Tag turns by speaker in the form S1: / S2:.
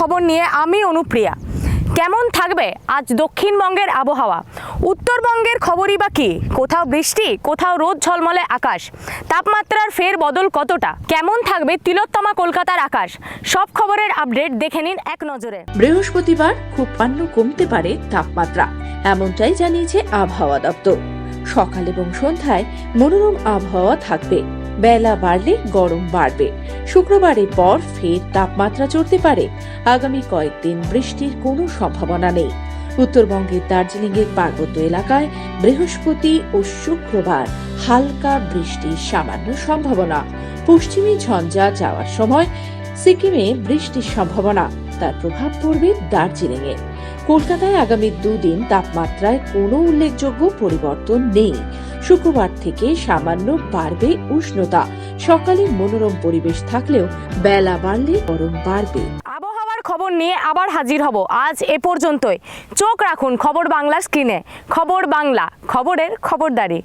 S1: খবর নিয়ে আমি অনুপ্রিয়া। কেমন থাকবে আজ দক্ষিণবঙ্গের আবহাওয়া? উত্তরবঙ্গের খবরই বা কি? কোথাও বৃষ্টি, কোথাও রোদ ঝলমলে আকাশ। তাপমাত্রার ফের বদল কতটা? কেমন থাকবে তিলোত্তমা কলকাতার আকাশ? সব খবরের আপডেট দেখে নিন এক নজরে।
S2: বৃহস্পতিবার খুব পান্য কমতে পারে তাপমাত্রা, এমনটাই জানিয়েছে আবহাওয়া দপ্তর। সকাল এবং সন্ধ্যায় মনোরম আবহাওয়া থাকবে, বেলা বাড়লে গরম বাড়বে। শুক্রবারের পর ফের তাপমাত্রা চড়তে পারে। আগামী কয়েকদিন বৃষ্টির কোনো সম্ভাবনা নেই। উত্তরবঙ্গের দার্জিলিংয়ের পার্বত্য এলাকায় বৃহস্পতি ও শুক্রবার হালকা বৃষ্টির সামান্য সম্ভাবনা। পশ্চিমী ঝঞ্ঝা যাওয়ার সময় সিকিমে বৃষ্টির সম্ভাবনা, তার প্রভাব পড়বে দার্জিলিংয়ে। কলকাতায় আগামী দুদিন তাপমাত্রায় কোনো উল্লেখযোগ্য পরিবর্তন নেই। শুক্রবার থেকে সামান্য বাড়বে উষ্ণতা। সকালে মনোরম পরিবেশ থাকলেও বেলা বাড়লে গরম বাড়বে।
S1: আবহাওয়ার খবর নিয়ে আবার হাজির হব। আজ এ পর্যন্তই। চোখ রাখুন খবর বাংলার স্ক্রিনে। খবর বাংলা, খবরের খবরদারি।